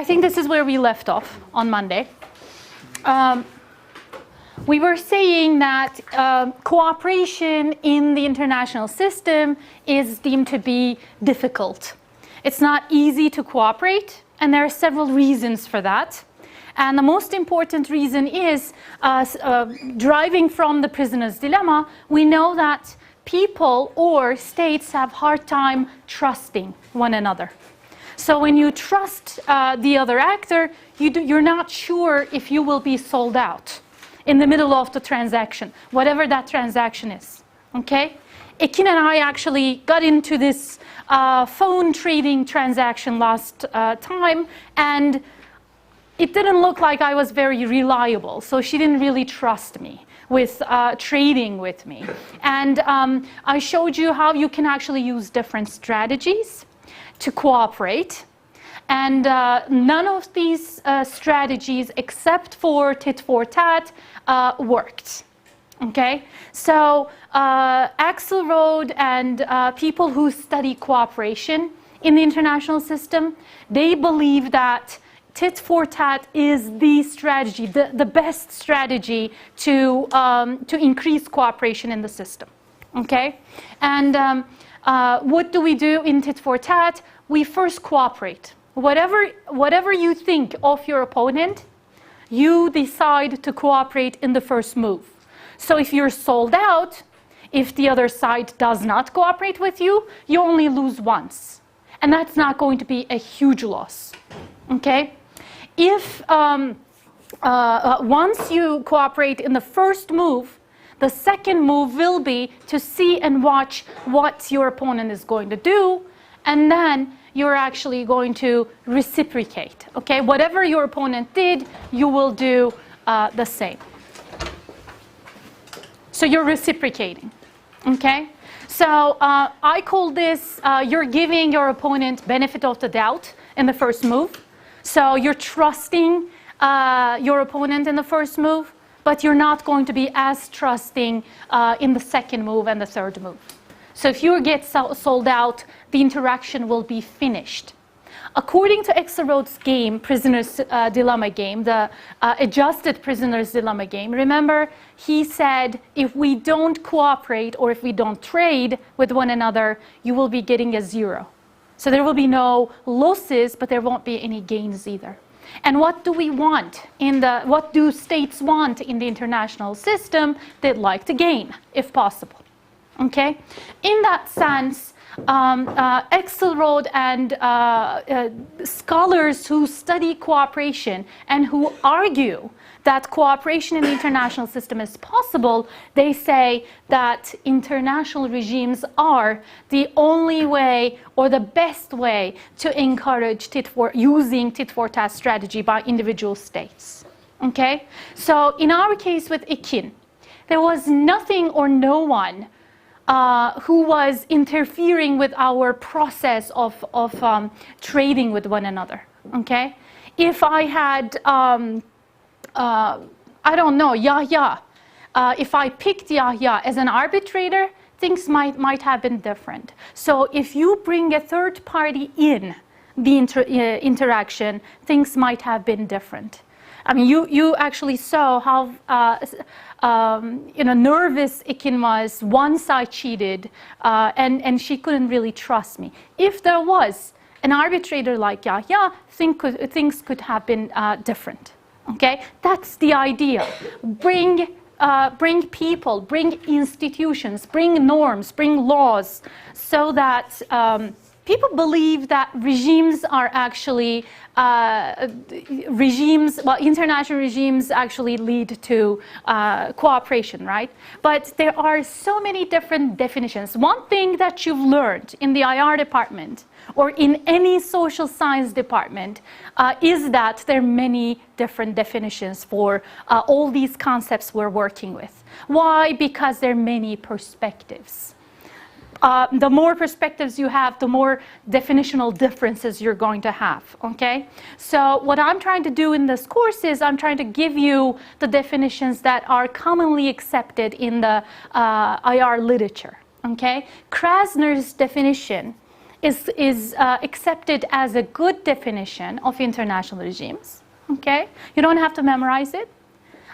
I think this is where we left off on Monday. We were saying that cooperation in the international system is deemed to be difficult. It's not easy to cooperate, and there are several reasons for that. And the most important reason is, driving from the prisoner's dilemma, we know that people or states have a hard time trusting one another. So when you trust the other actor, you're not sure if you will be sold out in the middle of the transaction, whatever that transaction is, okay? Ekin and I actually got into this phone trading transaction last time, and it didn't look like I was very reliable, so she didn't really trust me with trading with me. And I showed you how you can actually use different strategies to cooperate. And none of these strategies, except for tit for tat, worked. Okay? So Axelrod and people who study cooperation in the international system, they believe that tit for tat is the strategy, the best strategy to increase cooperation in the system. Okay? And what do we do in tit for tat? We first cooperate. Whatever you think of your opponent, you decide to cooperate in the first move. So if you're sold out, if the other side does not cooperate with you, you only lose once. And that's not going to be a huge loss. Okay? If once you cooperate in the first move, the second move will be to see and watch what your opponent is going to do, and then you're actually going to reciprocate. Okay? Whatever your opponent did, you will do the same. So you're reciprocating. Okay? So I call this, you're giving your opponent benefit of the doubt in the first move. So you're trusting your opponent in the first move, but you're not going to be as trusting in the second move and the third move. So if you get sold out, the interaction will be finished. According to Axelrod's game, Prisoner's Dilemma game, the adjusted Prisoner's Dilemma game, remember, he said if we don't cooperate or if we don't trade with one another, you will be getting a 0. So there will be no losses, but there won't be any gains either. And what do we want what do states want in the international system? They'd like to gain, if possible. Okay? In that sense, Axelrod and scholars who study cooperation and who argue that cooperation in the international system is possible, they say that international regimes are the only way or the best way to encourage using tit-for-tat strategy by individual states. Okay? So in our case with Ekin, there was nothing or no one who was interfering with our process of trading with one another. Okay? If I had I don't know, Yahya. If I picked Yahya as an arbitrator, things might have been different. So if you bring a third party in the interaction, things might have been different. I mean, you actually saw how nervous Ekin was once I cheated, and she couldn't really trust me. If there was an arbitrator like Yahya, things could have been different. Okay, that's the idea. Bring people, bring institutions, bring norms, bring laws, so that people believe that regimes are actually international regimes actually lead to cooperation, right? But there are so many different definitions. One thing that you've learned in the IR department or in any social science department is that there are many different definitions for all these concepts we're working with. Why? Because there are many perspectives. The more perspectives you have, the more definitional differences you're going to have, okay? So what I'm trying to do in this course is I'm trying to give you the definitions that are commonly accepted in the IR literature, okay? Krasner's definition is accepted as a good definition of international regimes. Okay? You don't have to memorize it.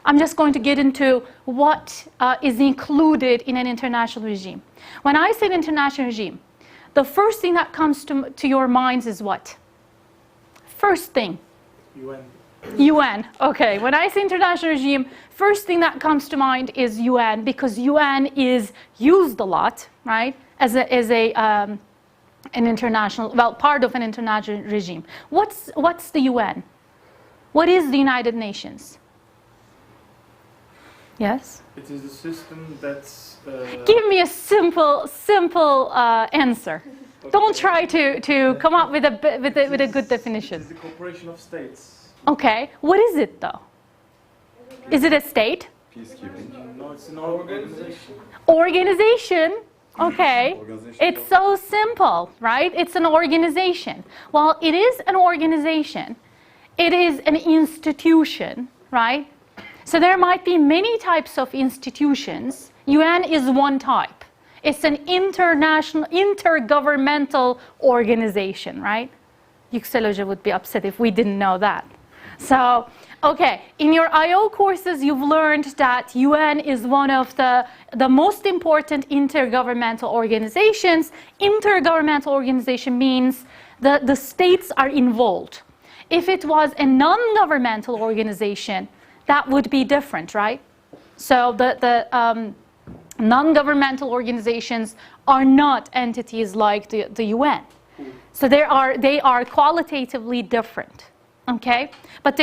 I'm just going to get into what is included in an international regime. When I say international regime, the first thing that comes to your minds is what? First thing. UN. UN. Okay. When I say international regime, first thing that comes to mind is UN, because UN is used a lot, right? As an international, well, part of an international regime. What's the UN? What is the United Nations? Yes? It is a system that's... Give me a simple answer. Okay. Don't try to come up with a good definition. It is the cooperation of states. Okay. What is it, though? Is it a state? Peacekeeping. No, it's an organization. Organization? Okay. It's so simple, right? It's an organization. Well, it is an organization. It is an institution, right? So there might be many types of institutions. UN is one type. It's an international, intergovernmental organization, right? Yüksel Hoca would be upset if we didn't know that. So, okay, in your IO courses, you've learned that UN is one of the most important intergovernmental organizations. Intergovernmental organization means the states are involved. If it was a non-governmental organization, that would be different, right? So the non-governmental organizations are not entities like the UN. So they are qualitatively different, okay? But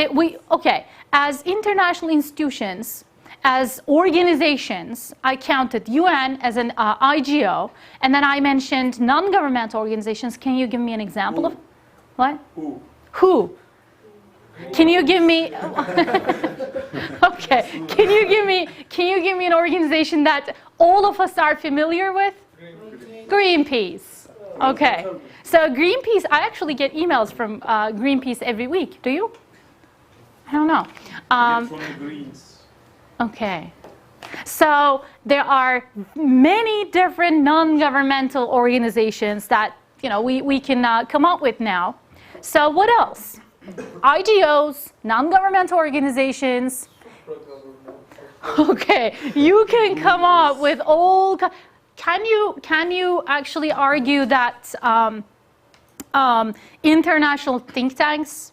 as international institutions, as organizations, I counted UN as an IGO, and then I mentioned non-governmental organizations. Can you give me an example of what? Who? Can you give me? Okay. Can you give me an organization that all of us are familiar with? Greenpeace. Okay. So Greenpeace, I actually get emails from Greenpeace every week. Do you? I don't know. From the Greens. Okay. So there are many different non-governmental organizations that we can come up with now. So what else? IGOs, non-governmental organizations. Okay, you can come up with all. Can you actually argue that international think tanks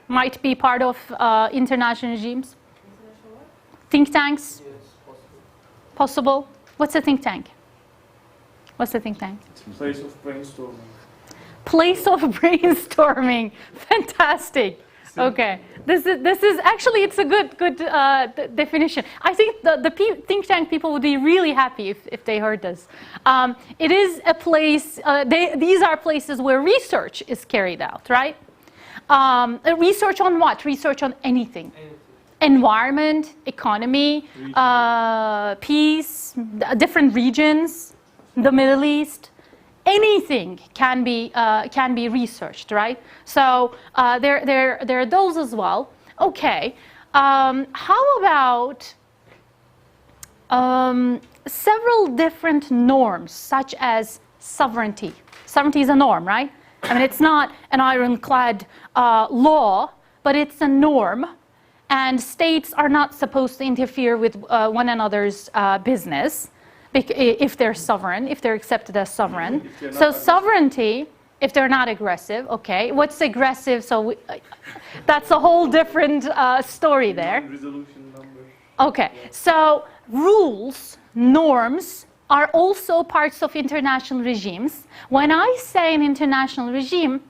might be part of international regimes? International what? Think tanks? Yes, Possible? What's a think tank? What's a think tank? It's a place of brainstorming. Place of brainstorming. Fantastic. Okay. This is actually, it's a good definition. I think the think tank people would be really happy if they heard this. It is a place, these are places where research is carried out, right? Research on what? Research on anything. Environment, economy, peace, different regions, the Middle East. Anything can be researched, right? So there are those as well. Okay, how about several different norms, such as sovereignty? Sovereignty is a norm, right? I mean, it's not an ironclad law, but it's a norm, and states are not supposed to interfere with one another's business. If they're sovereign, if they're accepted as sovereign. So sovereignty, if they're not aggressive, okay. What's aggressive? So that's a whole different story there. Resolution number. Okay, so rules, norms are also parts of international regimes. When I say an international regime,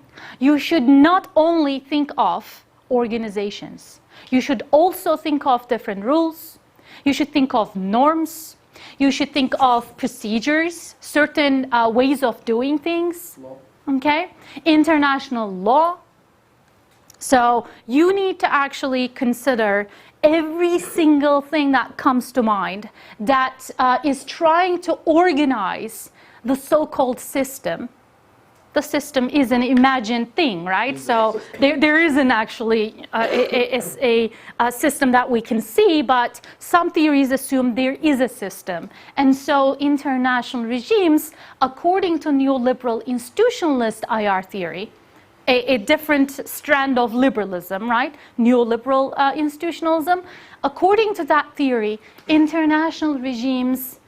you should not only think of organizations. You should also think of different rules. You should think of norms. You should think of procedures, certain ways of doing things, okay? International law. So you need to actually consider every single thing that comes to mind that is trying to organize the so-called system the system is an imagined thing, right? So there isn't actually a system that we can see, but some theories assume there is a system. And so international regimes, according to neoliberal institutionalist IR theory, a different strand of liberalism, right? Neoliberal institutionalism. According to that theory, international regimes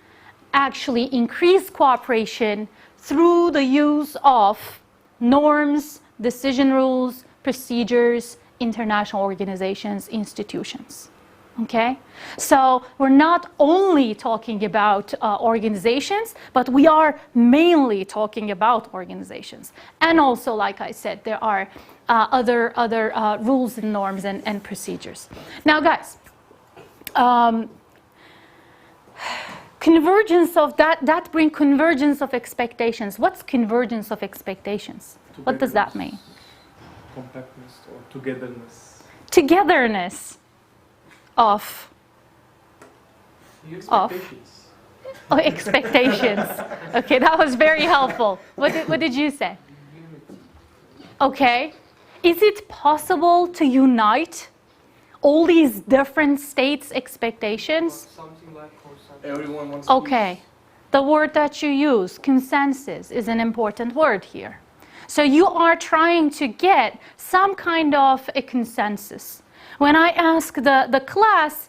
actually increase cooperation through the use of norms, decision rules, procedures, international organizations, institutions. Okay? So we're not only talking about organizations, but we are mainly talking about organizations. And also, like I said, there are other rules and norms and procedures. Now, guys, convergence of that bring convergence of expectations. What's convergence of expectations? What does that mean? Compactness or togetherness. Togetherness of Expectations. expectations. Okay, that was very helpful. What did you say? Okay. Is it possible to unite all these different states' expectations? Something like consensus. Everyone wants Okay. The word that you use, consensus, is an important word here. So you are trying to get some kind of a consensus. When I ask the class,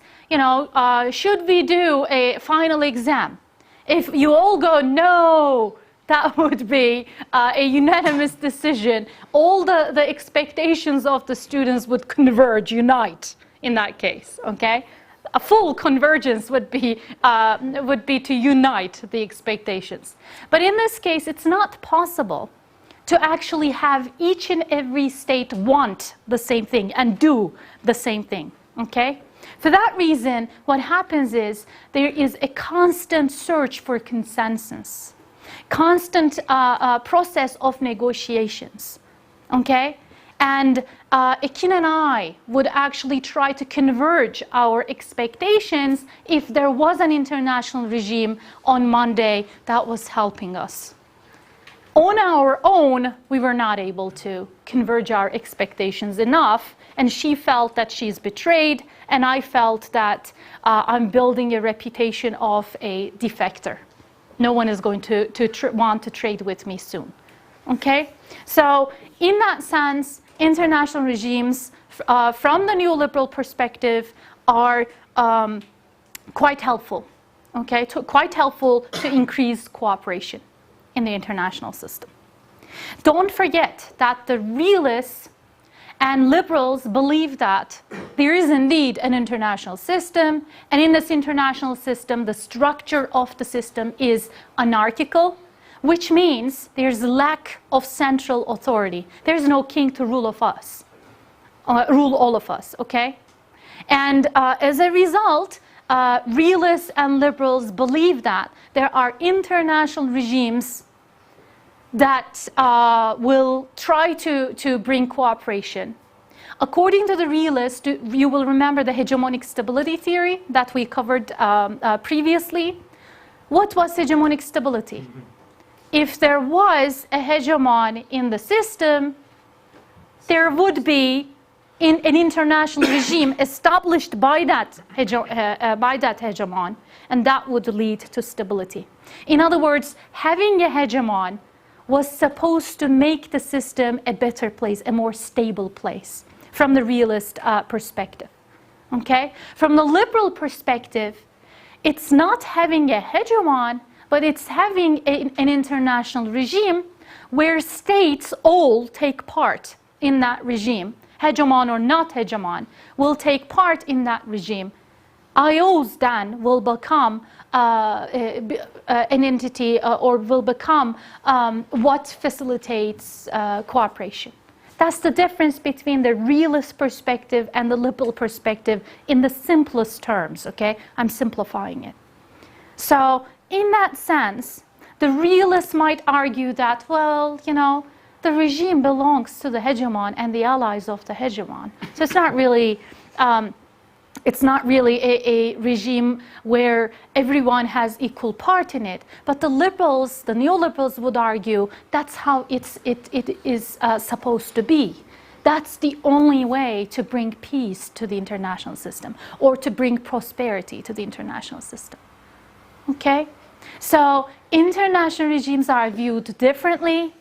should we do a final exam? If you all go, no, that would be a unanimous decision. All the expectations of the students would converge, unite in that case, okay? A full convergence would be to unite the expectations. But in this case, it's not possible to actually have each and every state want the same thing and do the same thing, okay? For that reason, what happens is there is a constant search for consensus, constant process of negotiations, okay? And Ekin and I would actually try to converge our expectations if there was an international regime on Monday that was helping us. On our own, we were not able to converge our expectations enough, and she felt that she's betrayed, and I felt that I'm building a reputation of a defector. No one is going to want to trade with me soon. Okay? So, in that sense, international regimes, from the neoliberal perspective, are quite helpful. Okay? Quite helpful to increase cooperation in the international system. Don't forget that the realists and liberals believe that there is indeed an international system, and in this international system, the structure of the system is anarchical, which means there's lack of central authority. There's no king to rule all of us, okay? And as a result, realists and liberals believe that there are international regimes that will try to bring cooperation. According to the realists, you will remember the hegemonic stability theory that we covered previously. What was hegemonic stability? If there was a hegemon in the system, there would be an international regime established by that hegemon, and that would lead to stability. In other words, having a hegemon was supposed to make the system a better place, a more stable place, from the realist perspective. Okay? From the liberal perspective, it's not having a hegemon, but it's having an international regime where states all take part in that regime. Hegemon or not hegemon will take part in that regime. IOs then will become an entity or will become what facilitates cooperation. That's the difference between the realist perspective and the liberal perspective in the simplest terms, okay? I'm simplifying it. So, in that sense, the realists might argue that, well, the regime belongs to the hegemon and the allies of the hegemon. So it's not really It's not really a regime where everyone has equal part in it. But the liberals, the neoliberals would argue that's how it is supposed to be. That's the only way to bring peace to the international system or to bring prosperity to the international system. Okay? So international regimes are viewed differently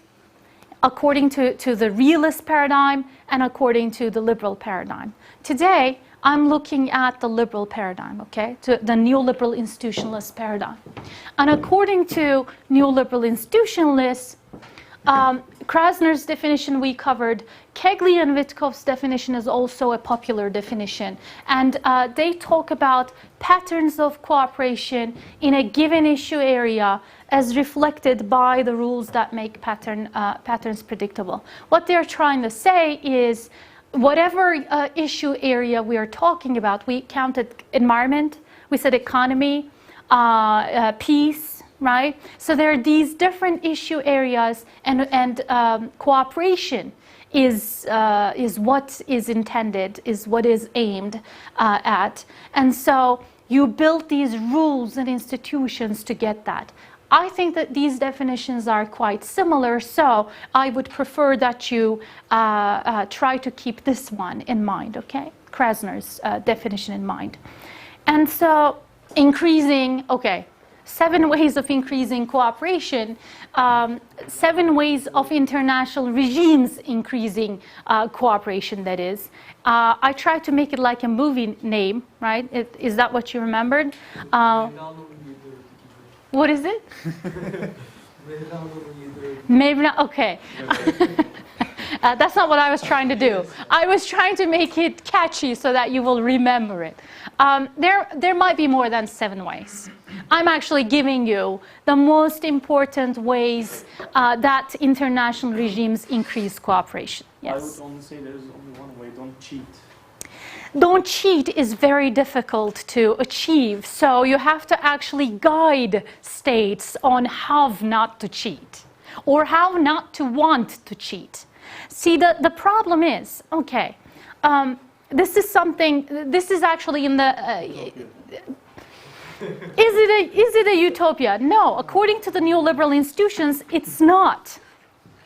according to the realist paradigm and according to the liberal paradigm. Today, I'm looking at the liberal paradigm, okay, to the neoliberal institutionalist paradigm. And according to neoliberal institutionalists, Krasner's definition we covered, Kegley and Witkoff's definition is also a popular definition. And they talk about patterns of cooperation in a given issue area as reflected by the rules that make patterns predictable. What they're trying to say is whatever issue area we are talking about, we counted environment, we said economy, peace, right? So there are these different issue areas, and cooperation is what is intended, is what is aimed at. And so you build these rules and institutions to get that. I think that these definitions are quite similar, so I would prefer that you try to keep this one in mind, okay? Krasner's definition in mind. And so increasing, okay, 7 ways of increasing cooperation, 7 ways of international regimes increasing cooperation, that is. I tried to make it like a movie name, right? Is that what you remembered? What is it? Mevlana, okay. That's not what I was trying to do. I was trying to make it catchy so that you will remember it. There might be more than 7 ways. I'm actually giving you the most important ways that international regimes increase cooperation. Yes? I would only say there is only one way: don't cheat. Don't cheat is very difficult to achieve, so you have to actually guide states on how not to cheat or how not to want to cheat. See, the problem is, okay, this is actually in the, is it a utopia? No, according to the neoliberal institutions, it's not.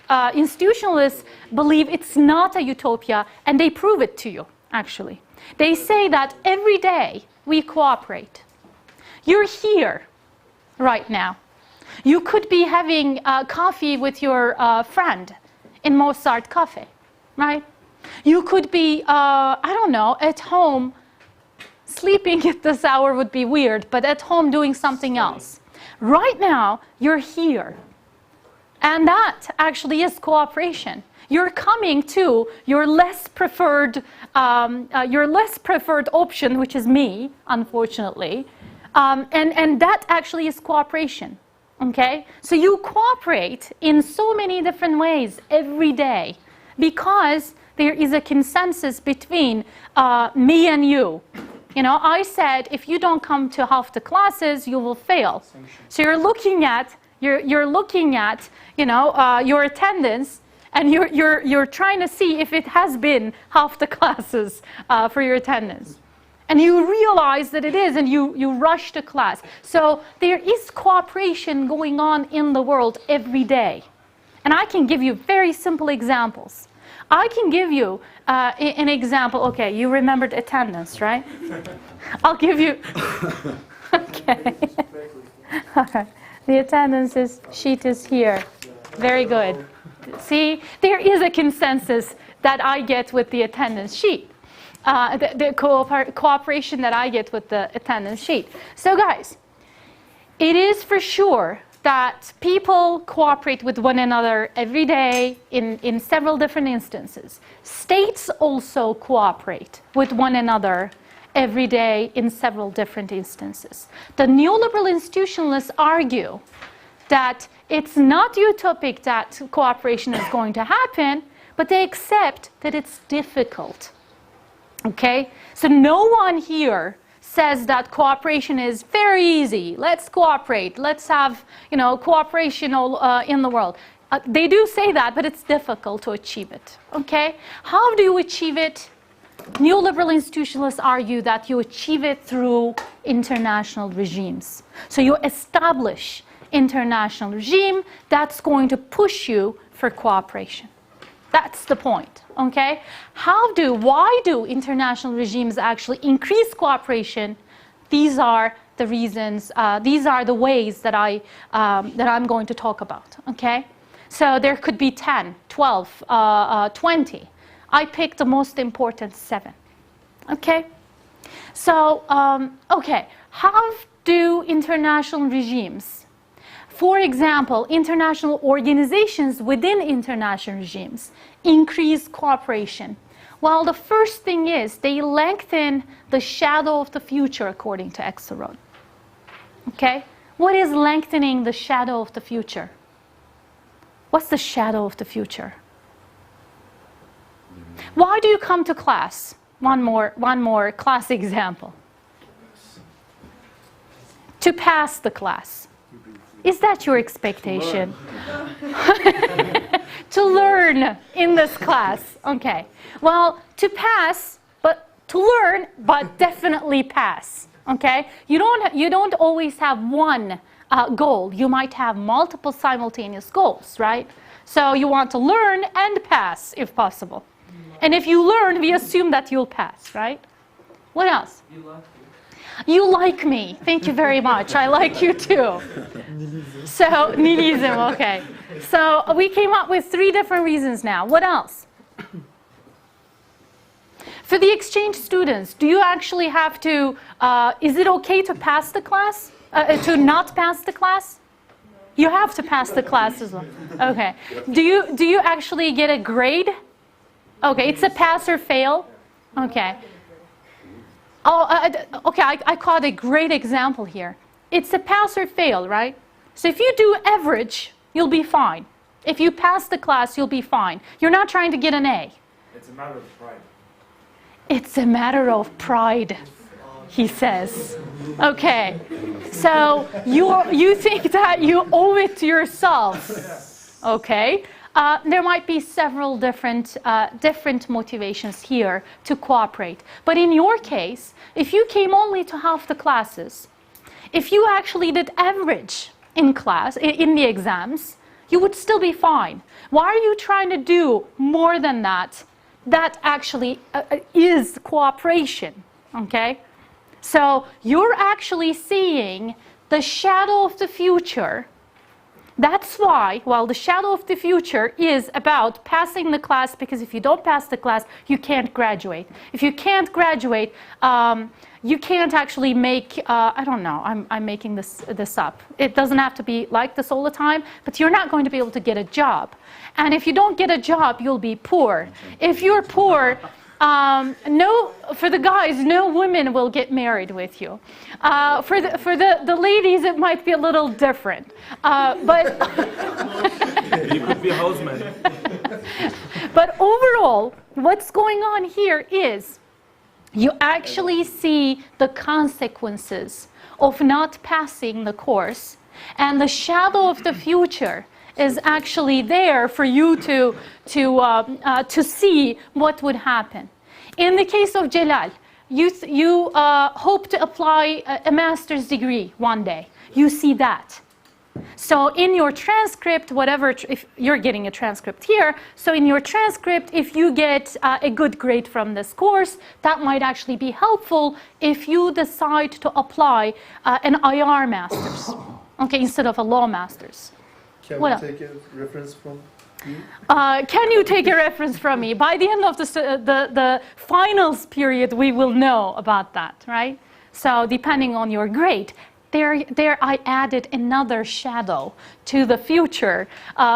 Institutionalists believe it's not a utopia, and they prove it to you, actually. They say that every day we cooperate. You're here right now. You could be having coffee with your friend in Mozart Cafe, right? You could be, I don't know, at home. Sleeping at this hour would be weird, but at home doing something else. Right now, you're here. And that actually is cooperation. You're coming to your less preferred option, which is me, unfortunately, and that actually is cooperation. Okay, so you cooperate in so many different ways every day because there is a consensus between me and you. You know, I said if you don't come to half the classes, you will fail. So you're looking at you know your attendance. And you're trying to see if it has been half the classes for your attendance. And you realize that it is, and you rush to class. So there is cooperation going on in the world every day. And I can give you very simple examples. I can give you an example. Okay, you remembered attendance, right? I'll give you... Okay. All right. The attendance sheet is here. Very good. See, there is a consensus that I get with the attendance sheet, the cooperation that I get with the attendance sheet. So guys, it is for sure that people cooperate with one another every day in several different instances. States also cooperate with one another every day in several different instances. The neoliberal institutionalists argue that it's not utopic that cooperation is going to happen, but they accept that it's difficult. Okay? So no one here says that cooperation is very easy. Let's cooperate. Let's have, you know, cooperation all, in the world. They do say that, but it's difficult to achieve it. Okay? How do you achieve it? Neoliberal institutionalists argue that you achieve it through international regimes. So you establish international regime that's going to push you for cooperation. That's the point, okay? Why do international regimes actually increase cooperation? These are the reasons, these are the ways that I'm going to talk about, okay? So there could be 10, 12, 20. I picked the most important 7, okay? So, okay, how do international regimes, for example, international organizations within international regimes, increase cooperation? Well, the first thing is they lengthen the shadow of the future, according to Axelrod. Okay? What is lengthening the shadow of the future? What's the shadow of the future? Why do you come to class? One more class example. To pass the class. Is that your expectation? To learn in this class. Okay. Well, to pass, but to learn, but definitely pass. Okay. You don't always have one goal. You might have multiple simultaneous goals, right? So you want to learn and pass if possible. And if you learn, we assume that you'll pass, right? What else? You like me. Thank you very much. I like you too. So, nihilism, okay. So we came up with 3 different reasons now. What else? For the exchange students, do you actually have to, is it okay to pass the class? To not pass the class? You have to pass the class as well. Okay. Do you actually get a grade? Okay, it's a pass or fail. Okay. Oh, okay, I caught a great example here. It's a pass or fail, right? So if you do average, you'll be fine. If you pass the class, you'll be fine. You're not trying to get an A. It's a matter of pride. It's a matter of pride, he says. Okay, so you think that you owe it to yourself. Okay. There might be several different motivations here to cooperate. But in your case, if you came only to half the classes, if you actually did average in class, in the exams, you would still be fine. Why are you trying to do more than that? That actually is cooperation, okay? So you're actually seeing the shadow of the future. That's why, well, the shadow of the future is about passing the class, because if you don't pass the class, you can't graduate. If you can't graduate, you can't actually make, I don't know, I'm making this up. It doesn't have to be like this all the time, but you're not going to be able to get a job. And if you don't get a job, you'll be poor. If you're poor, for the guys, no women will get married with you. For the ladies, it might be a little different. But You could be a houseman. But overall, what's going on here is you actually see the consequences of not passing the course, and the shadow of the future is actually there for you to see what would happen. In the case of Jalal, you hope to apply a master's degree one day. You see that. So in your transcript, whatever, if you're getting a transcript here, so in your transcript, if you get a good grade from this course, that might actually be helpful if you decide to apply an IR master's, okay, instead of a law master's. Can we take a reference from you? Can you take a reference from me? By the end of the finals period, we will know about that, right? So depending on your grade, there I added another shadow to the future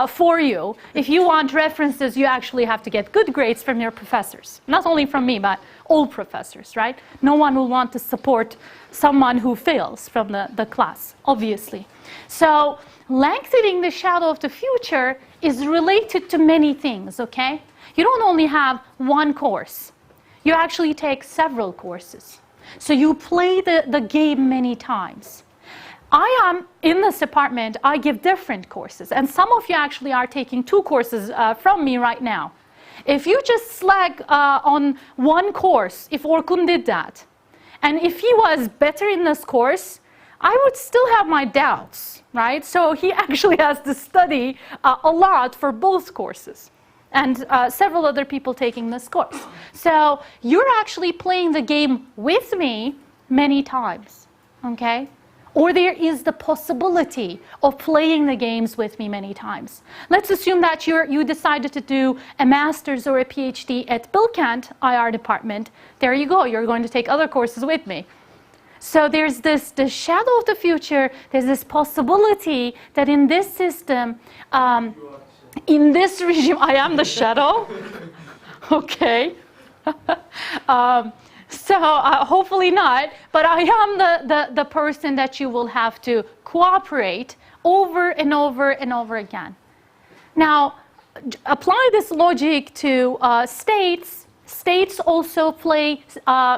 for you. If you want references, you actually have to get good grades from your professors. Not only from me, but all professors, right? No one will want to support someone who fails from the class, obviously. So lengthening the shadow of the future is related to many things, okay? You don't only have one course. You actually take several courses. So you play the game many times. I am in this department, I give different courses, and some of you actually are taking 2 courses from me right now. If you just slag on one course, if Orkun did that, and if he was better in this course, I would still have my doubts, right? So he actually has to study a lot for both courses, and several other people taking this course. So you're actually playing the game with me many times, okay? Or there is the possibility of playing the games with me many times. Let's assume that you decided to do a master's or a PhD at Bilkent IR department. There you go, you're going to take other courses with me. So there's the shadow of the future, there's this possibility that in this system, in this regime, I am the shadow, okay. So hopefully not, but I am the person that you will have to cooperate over and over and over again. Now, apply this logic to states. States also play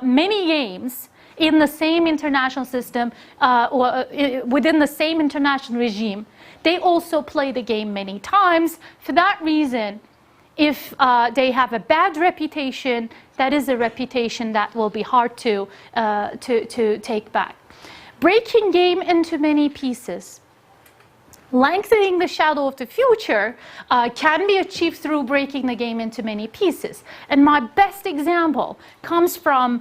many games in the same international system, or within the same international regime. They also play the game many times. For that reason, if they have a bad reputation, that is a reputation that will be hard to take back. Breaking game into many pieces. Lengthening the shadow of the future can be achieved through breaking the game into many pieces. And my best example comes from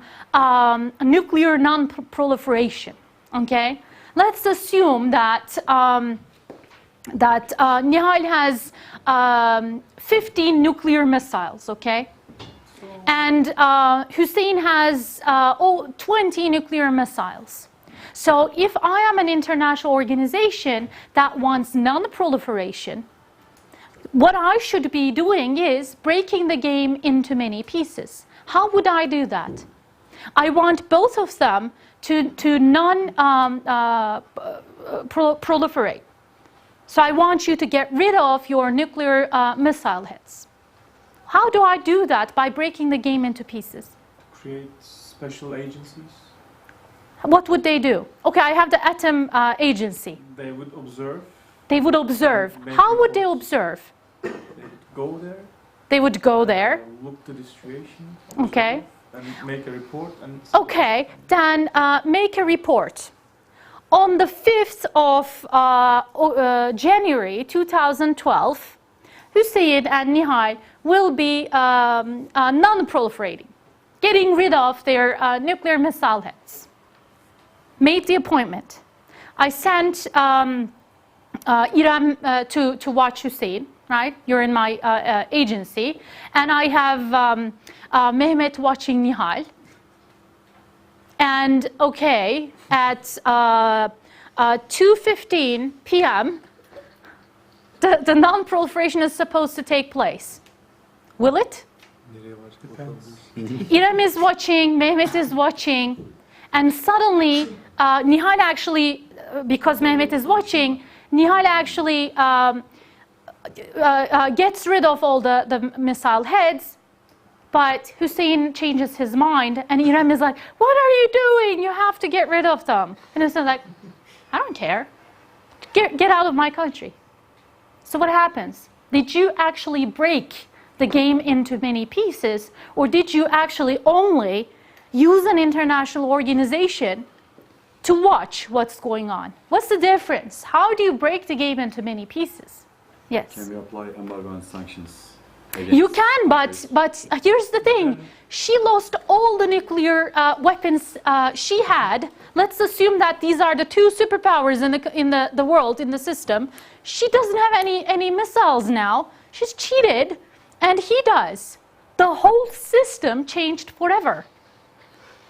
nuclear non-proliferation. Okay, let's assume that Nihal has 15 nuclear missiles. Okay, and Hussein has 20 nuclear missiles. So if I am an international organization that wants non-proliferation, what I should be doing is breaking the game into many pieces. How would I do that? I want both of them to non-proliferate. So I want you to get rid of your nuclear missile heads. How do I do that? By breaking the game into pieces. Create special agencies. What would they do? Okay, I have the atom agency. They would observe. They would observe. How would they observe? They would go there. They would go there. Look to the situation. Okay. And make a report. And okay, then make a report. On the 5th of January 2012, Hussein and Nihal will be non-proliferating, getting rid of their nuclear missile heads. Made the appointment. I sent Iram to watch Hussein, right? You're in my agency. And I have Mehmet watching Nihal. And okay, at 2:15 p.m., the non-proliferation is supposed to take place. Will it? Depends. Iram is watching, Mehmet is watching, and suddenly Nihal actually, because Mehmet is watching, Nihal actually gets rid of all the missile heads, but Hussein changes his mind, and Iram is like, what are you doing? You have to get rid of them. And Hussein's like, I don't care. Get out of my country. So what happens? Did you actually break the game into many pieces, or did you actually only use an international organization to watch what's going on? What's the difference? How do you break the game into many pieces? Yes? Can we apply embargo and sanctions? You can, but here's the thing. She lost all the nuclear weapons she had. Let's assume that these are the two superpowers in the world, in the system. She doesn't have any missiles now. She's cheated, and he does. The whole system changed forever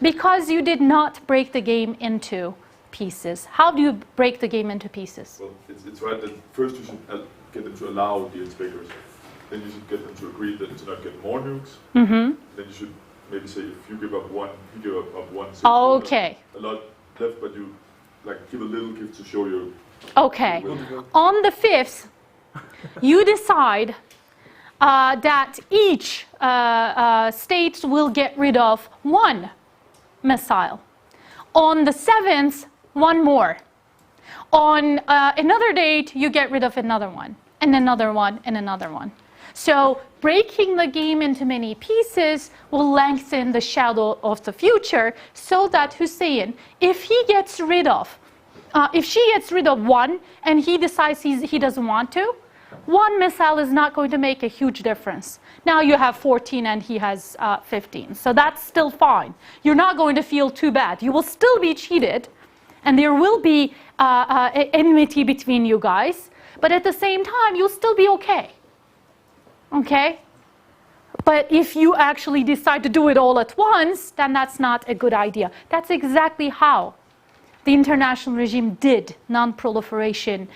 because you did not break the game into pieces. How do you break the game into pieces? Well, it's right that first you should get them to allow the inspectors. Then you should get them to agree that to not get more nukes. Mm-hmm. Then you should maybe say if you give up one, you give up one. So Okay. A lot left, but you give a little gift to show your. Okay. On the 5th, you decide that each state will get rid of one missile. On the 7th, one more. On another date, you get rid of another one, and another one, and another one. So breaking the game into many pieces will lengthen the shadow of the future, so that Hussein, if he gets rid of, if she gets rid of one and he decides he doesn't want to, one missile is not going to make a huge difference. Now you have 14 and he has 15. So that's still fine. You're not going to feel too bad. You will still be cheated, and there will be enmity between you guys. But at the same time, you'll still be okay. Okay? But if you actually decide to do it all at once, then that's not a good idea. That's exactly how the international regime did non-proliferation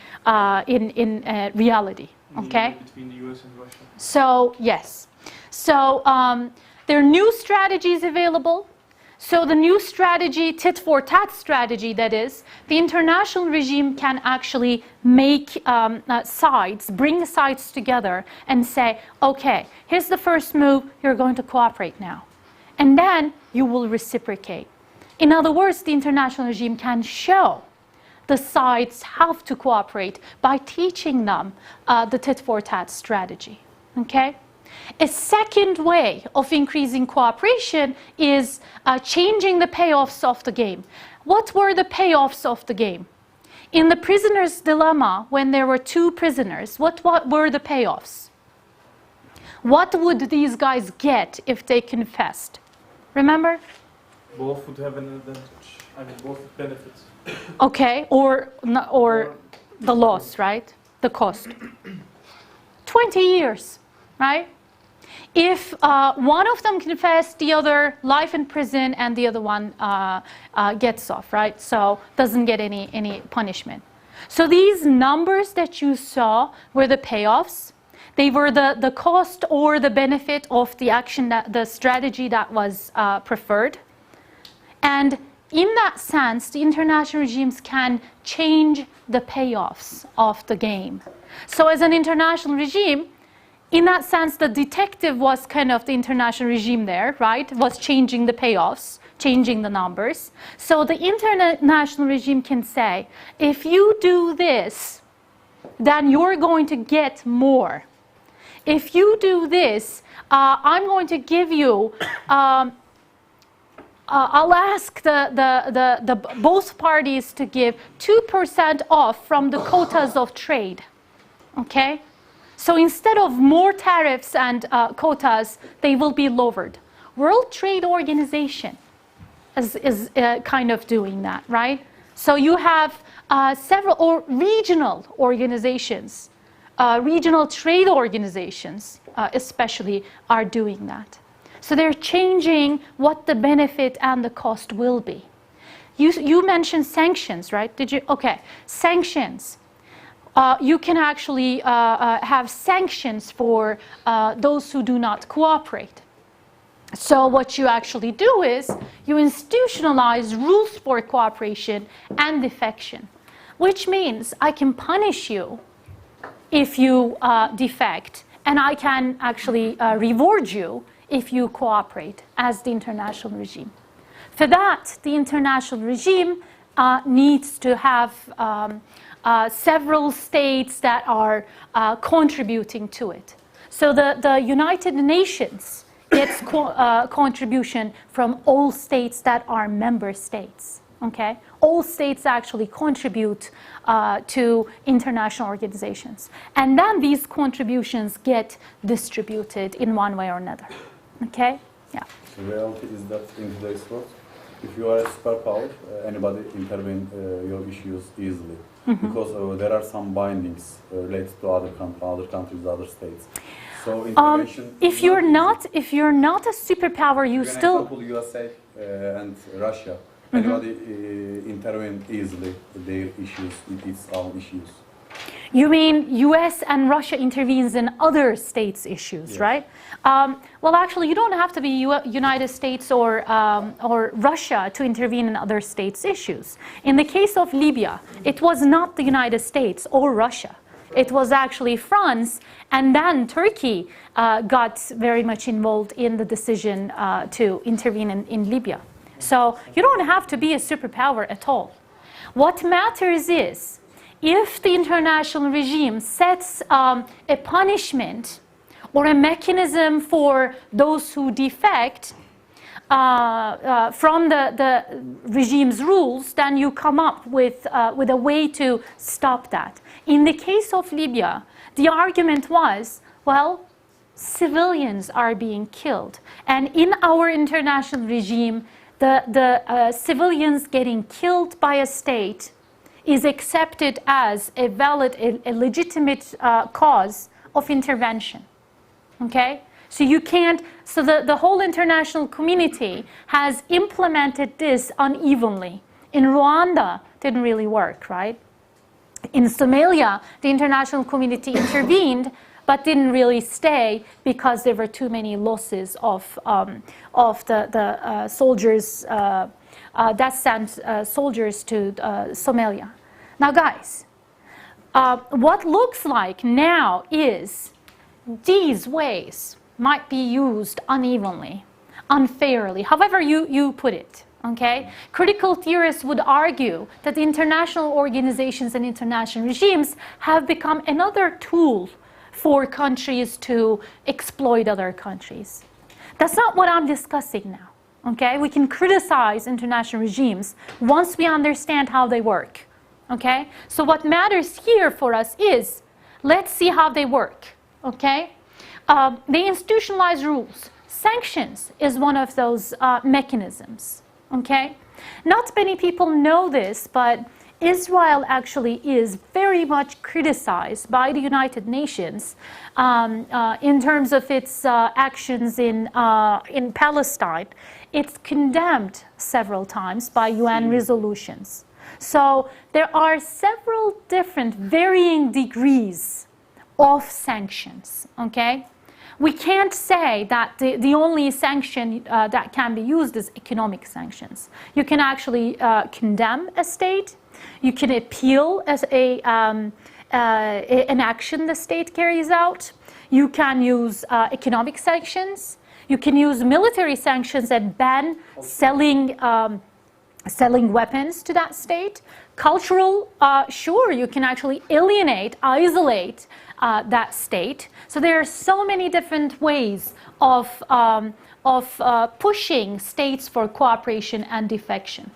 in reality. Okay? Between the US and Russia. So, yes. So, there are new strategies available. So the new strategy, tit for tat strategy, that is, the international regime can actually make sides, bring sides together and say, okay, here's the first move, you're going to cooperate now. And then you will reciprocate. In other words, the international regime can show the sides how to cooperate by teaching them the tit for tat strategy. Okay? A second way of increasing cooperation is changing the payoffs of the game. What were the payoffs of the game? In the prisoner's dilemma, when there were two prisoners, what were the payoffs? What would these guys get if they confessed? Remember? Both would have an advantage. I mean, both benefits. Okay, or the loss, right? The cost. 20 years, right? If one of them confessed, the other life in prison, and the other one gets off, right? So doesn't get any punishment. So these numbers that you saw were the payoffs. They were the cost or the benefit of the action, the strategy that was preferred. And in that sense, the international regimes can change the payoffs of the game. So as an international regime, in that sense, the detective was kind of the international regime there, right? Was changing the payoffs, changing the numbers. So the international regime can say, if you do this, then you're going to get more. If you do this, I'm going to give you, I'll ask the both parties to give 2% off from the quotas of trade, okay? So instead of more tariffs and quotas, they will be lowered. World Trade Organization is kind of doing that, right? So you have several regional organizations, regional trade organizations especially are doing that. So they're changing what the benefit and the cost will be. You mentioned sanctions, right? Did you? Okay, sanctions. You can actually have sanctions for those who do not cooperate. So what you actually do is you institutionalize rules for cooperation and defection, which means I can punish you if you defect, and I can actually reward you if you cooperate as the international regime. For that, the international regime needs to have several states that are contributing to it. So the United Nations gets contribution from all states that are member states. Okay? All states actually contribute to international organizations. And then these contributions get distributed in one way or another. Okay? Yeah. The reality is that in today's world, if you are a superpower, anybody intervene your issues easily. Mm-hmm. Because there are some bindings related to other countries, other states. So intervention. If you're not a superpower, you still. For example, USA and Russia, anybody intervene easily their issues with its own issues. You mean U.S. and Russia intervenes in other states' issues, yes. Right? Well, actually, you don't have to be United States or Russia to intervene in other states' issues. In the case of Libya, it was not the United States or Russia. It was actually France, and then Turkey got very much involved in the decision to intervene in Libya. So you don't have to be a superpower at all. What matters is, if the international regime sets a punishment or a mechanism for those who defect from the regime's rules, then you come up with a way to stop that. In the case of Libya, the argument was, well, civilians are being killed. And in our international regime, the civilians getting killed by a state is accepted as a valid, a legitimate cause of intervention. Okay? So you can't, so the whole international community has implemented this unevenly. In Rwanda, it didn't really work, right? In Somalia, the international community intervened, but didn't really stay because there were too many losses of the soldiers that sent soldiers to Somalia. Now, guys, what looks like now is these ways might be used unevenly, unfairly, however you put it, okay? Critical theorists would argue that the international organizations and international regimes have become another tool for countries to exploit other countries. That's not what I'm discussing now, okay? We can criticize international regimes once we understand how they work, okay? So what matters here for us is, let's see how they work, okay? The institutionalized rules. Sanctions is one of those mechanisms, okay? Not many people know this, but Israel actually is very much criticized by the United Nations in terms of its actions in Palestine. It's condemned several times by UN resolutions. So there are several different varying degrees of sanctions, okay? We can't say that the only sanction that can be used is economic sanctions. You can actually condemn a state. You can appeal as an action the state carries out. You can use economic sanctions. You can use military sanctions and ban selling weapons to that state. Cultural, sure, you can actually alienate, isolate that state. So there are so many different ways of pushing states for cooperation and defection.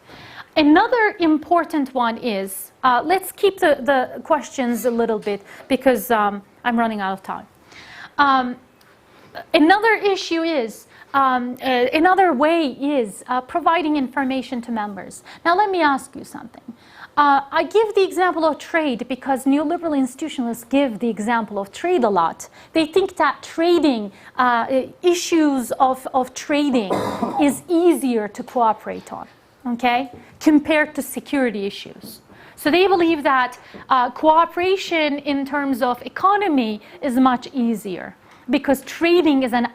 Another important one is, let's keep the questions a little bit because I'm running out of time. Another issue is, another way is providing information to members. Now let me ask you something. I give the example of trade because neoliberal institutionalists give the example of trade a lot. They think that trading, issues of trading is easier to cooperate on, okay, compared to security issues. So they believe that cooperation in terms of economy is much easier because trading is an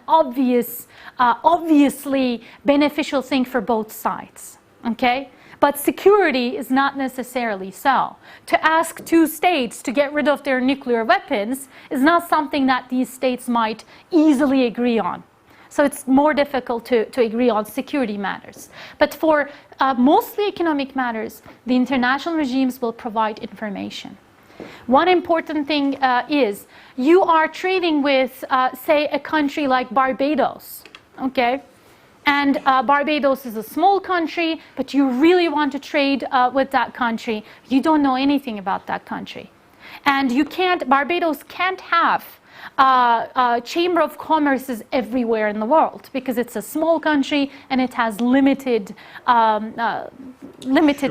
obviously beneficial thing for both sides, okay? But security is not necessarily so. To ask two states to get rid of their nuclear weapons is not something that these states might easily agree on. So it's more difficult to agree on security matters. But for mostly economic matters, the international regimes will provide information. One important thing is you are trading with, say, a country like Barbados, okay? And Barbados is a small country, but you really want to trade with that country. You don't know anything about that country. And you can't, Barbados can't have Chamber of Commerces everywhere in the world because it's a small country and it has limited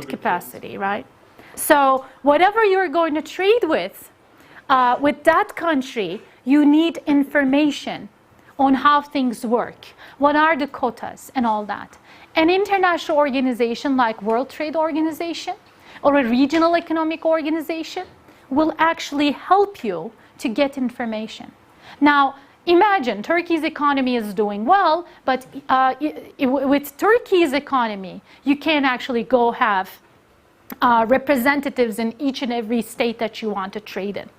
capacity, right? So whatever you're going to trade with that country, you need information on how things work. What are the quotas and all that? An international organization like World Trade Organization or a regional economic organization will actually help you to get information. Now, imagine Turkey's economy is doing well, but with Turkey's economy, you can actually go have representatives in each and every state that you want to trade in,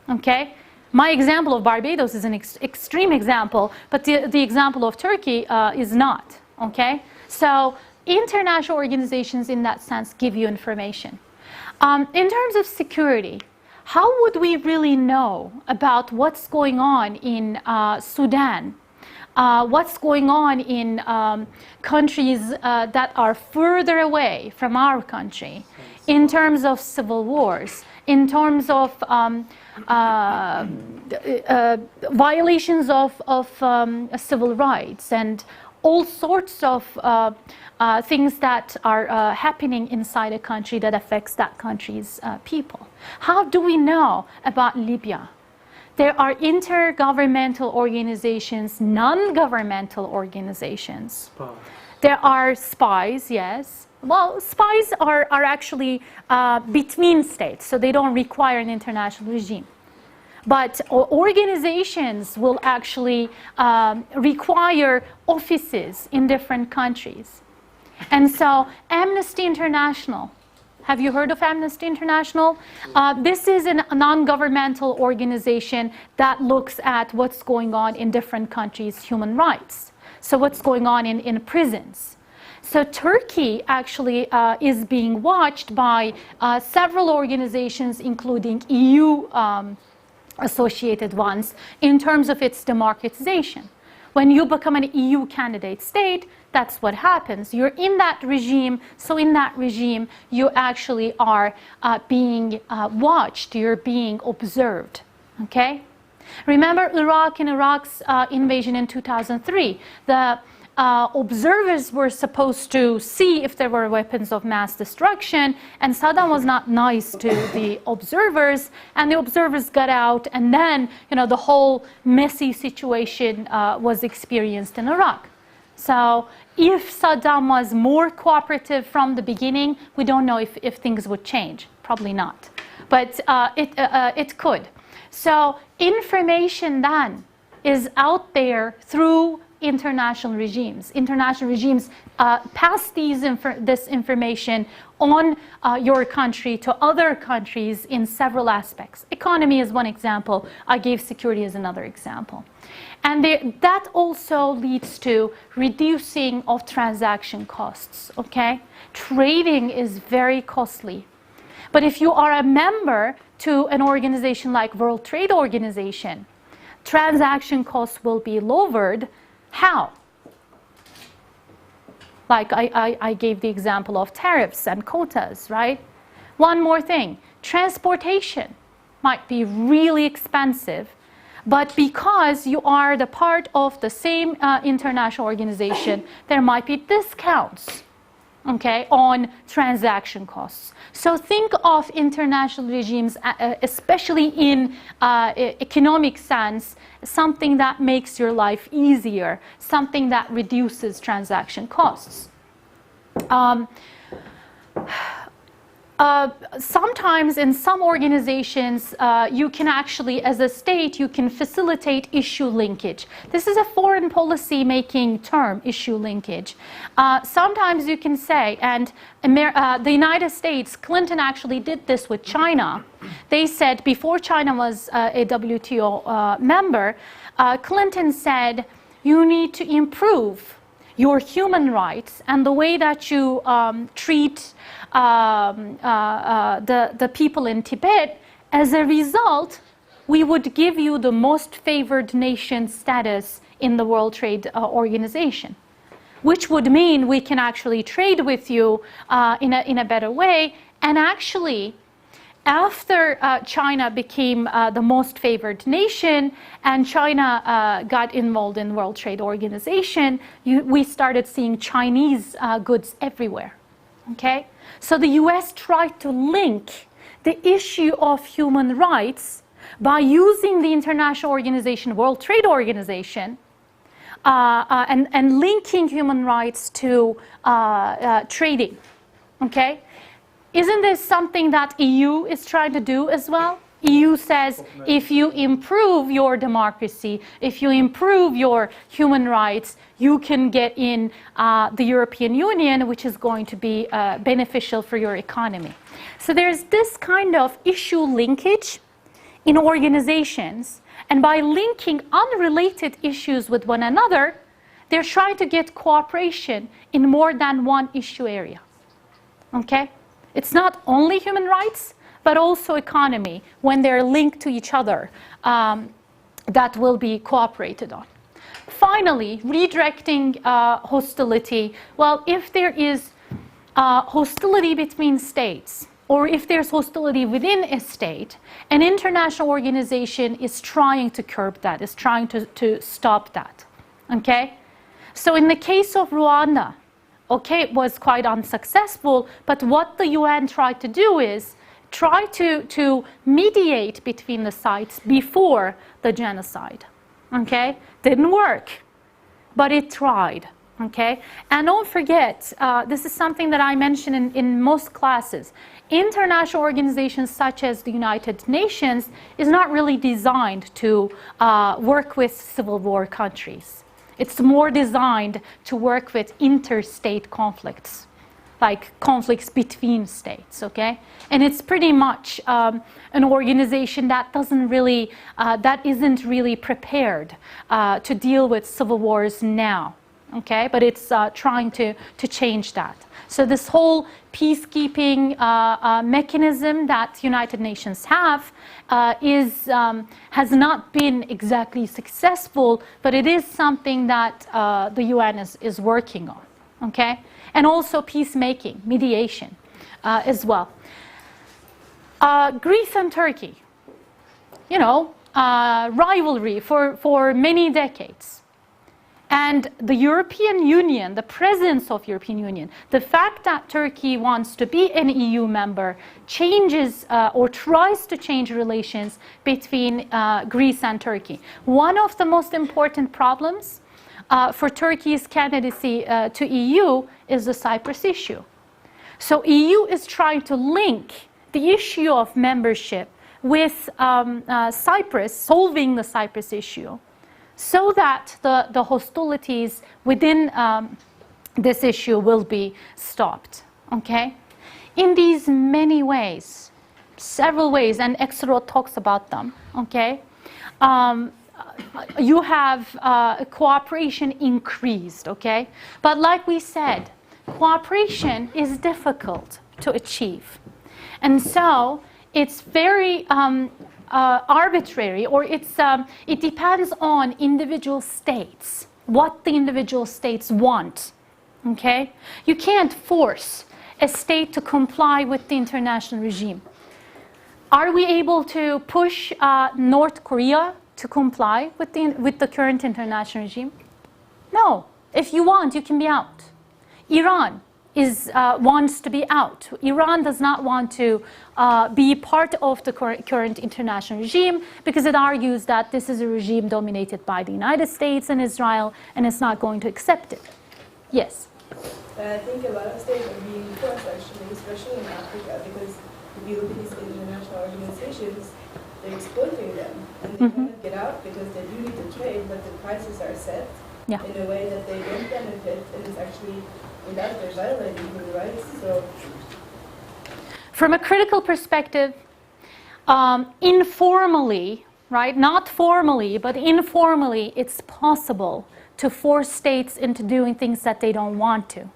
okay? My example of Barbados is an extreme example, but the example of Turkey is not, okay? So international organizations in that sense give you information. In terms of security, how would we really know about what's going on in Sudan? What's going on in countries that are further away from our country in terms of civil wars, in terms of violations of civil rights and all sorts of things that are happening inside a country that affects that country's people. How do we know about Libya? There are intergovernmental organizations, non-governmental organizations. There are spies, yes. Well, spies are actually between states, so they don't require an international regime. But organizations will actually require offices in different countries. And so Amnesty International, have you heard of Amnesty International? This is a non-governmental organization that looks at what's going on in different countries' human rights. So what's going on in prisons. So Turkey actually is being watched by several organizations, including EU associated ones, in terms of its democratization. When you become an EU candidate state, that's what happens. You're in that regime, so in that regime, you actually are being watched, you're being observed, okay? Remember Iraq and Iraq's invasion in 2003. The observers were supposed to see if there were weapons of mass destruction, and Saddam was not nice to the observers, and the observers got out, and then the whole messy situation was experienced in Iraq. So if Saddam was more cooperative from the beginning, we don't know if things would change. Probably not, but it could. So information then is out there through international regimes. International regimes pass this information on your country to other countries in several aspects. Economy is one example. I gave security as another example. And that also leads to reducing of transaction costs, okay? Trading is very costly. But if you are a member to an organization like World Trade Organization, transaction costs will be lowered. How? Like I gave the example of tariffs and quotas, right? One more thing, transportation might be really expensive, but because you are the part of the same international organization, there might be discounts, okay, on transaction costs. So think of international regimes, especially in economic sense, something that makes your life easier, something that reduces transaction costs. Sometimes in some organizations, you can actually, as a state, you can facilitate issue linkage. This is a foreign policy making term, issue linkage. Sometimes you can say, and the United States, Clinton actually did this with China. They said, before China was a WTO member, Clinton said, you need to improve your human rights and the way that you treat the people in Tibet. As a result, we would give you the most favored nation status in the World Trade Organization, which would mean we can actually trade with you in a better way. And actually, after China became the most favored nation and China got involved in World Trade Organization, we started seeing Chinese goods everywhere, okay? So the US tried to link the issue of human rights by using the international organization, World Trade Organization, and linking human rights to trading, okay? Isn't this something that EU is trying to do as well? EU says if you improve your democracy, if you improve your human rights, you can get in the European Union, which is going to be beneficial for your economy. So there's this kind of issue linkage in organizations, and by linking unrelated issues with one another, they're trying to get cooperation in more than one issue area, okay? It's not only human rights, but also economy, when they're linked to each other, that will be cooperated on. Finally, redirecting hostility. Well, if there is hostility between states, or if there's hostility within a state, an international organization is trying to curb that, is trying to stop that, okay? So in the case of Rwanda, okay, it was quite unsuccessful, but what the UN tried to do is try to mediate between the sides before the genocide, okay? Didn't work, but it tried. Okay, and don't forget, this is something that I mention in most classes. International organizations such as the United Nations is not really designed to work with civil war countries. It's more designed to work with interstate conflicts, like conflicts between states, okay? And it's pretty much an organization that doesn't really, that isn't really prepared to deal with civil wars now. Okay, but it's trying to change that. So this whole peacekeeping mechanism that United Nations have has not been exactly successful, but it is something that the UN is working on. Okay, and also peacemaking, mediation as well. Greece and Turkey, you know, rivalry for many decades. And the European Union, the presence of European Union, the fact that Turkey wants to be an EU member changes or tries to change relations between Greece and Turkey. One of the most important problems for Turkey's candidacy to EU is the Cyprus issue. So EU is trying to link the issue of membership with Cyprus, solving the Cyprus issue, so that the hostilities within this issue will be stopped, okay? In these many ways, several ways, and Exerot talks about them, okay? You have cooperation increased, okay? But like we said, cooperation is difficult to achieve. And so it's very arbitrary, or it depends on individual states, what the individual states want, okay? You can't force a state to comply with the international regime. Are we able to push North Korea to comply with the current international regime? No. If you want, you can be out. Iran wants to be out. Iran does not want to be part of the current international regime because it argues that this is a regime dominated by the United States and Israel, and it's not going to accept it. Yes? I think a lot of states are being forced, actually, especially in Africa, because if you look at these international organizations, they're exploiting them, and they want to get out because they do need to trade, but the prices are set in a way that they don't benefit, and it's actually without their violating human rights. So, from a critical perspective, informally, right, not formally, but informally, it's possible to force states into doing things that they don't want to,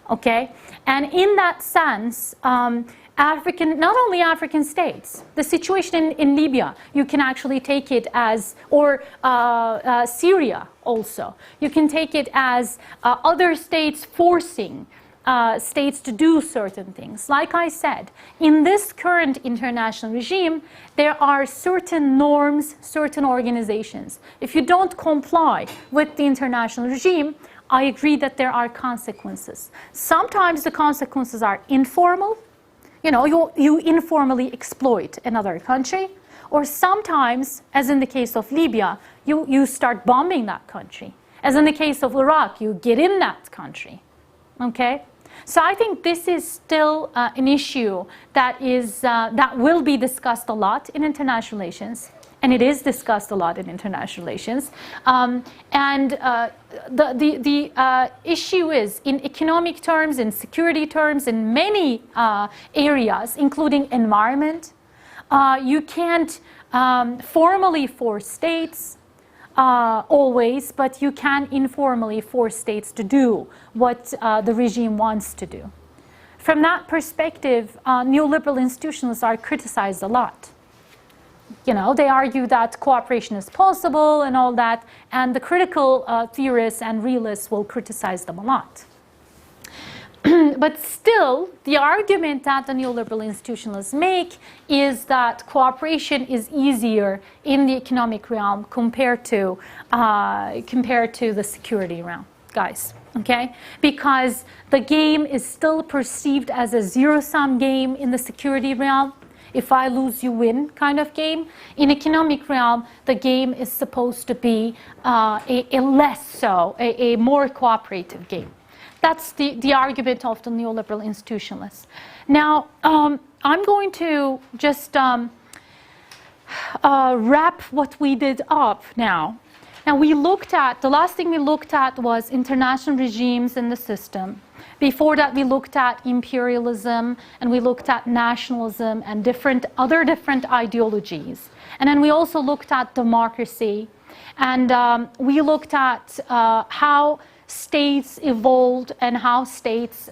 okay? And in that sense, not only African states, the situation in Libya, you can actually take it as, or Syria also, you can take it as other states forcing states to do certain things. Like I said, in this current international regime, there are certain norms, certain organizations. If you don't comply with the international regime, I agree that there are consequences. Sometimes the consequences are informal. You know, you informally exploit another country, or sometimes, as in the case of Libya, you start bombing that country. As in the case of Iraq, you get in that country, okay? So I think this is still an issue that will be discussed a lot in international relations, and it is discussed a lot in international relations. The issue is, in economic terms, in security terms, in many areas, including environment, you can't formally force states always, but you can informally force states to do what the regime wants to do. from that perspective, neoliberal institutionalists are criticized a lot. You know, they argue that cooperation is possible and all that, and the critical theorists and realists will criticize them a lot. But still, the argument that the neoliberal institutionalists make is that cooperation is easier in the economic realm compared to the security realm, guys. Okay? Because the game is still perceived as a zero-sum game in the security realm. If I lose, you win kind of game. In economic realm, the game is supposed to be a less so, a more cooperative game. That's the argument of the neoliberal institutionalists. Now, I'm going to just wrap what we did up now. Now, we looked at, the last thing we looked at was international regimes in the system. Before that, we looked at imperialism, and we looked at nationalism and other different ideologies. And then we also looked at democracy. And we looked at how states evolved and how states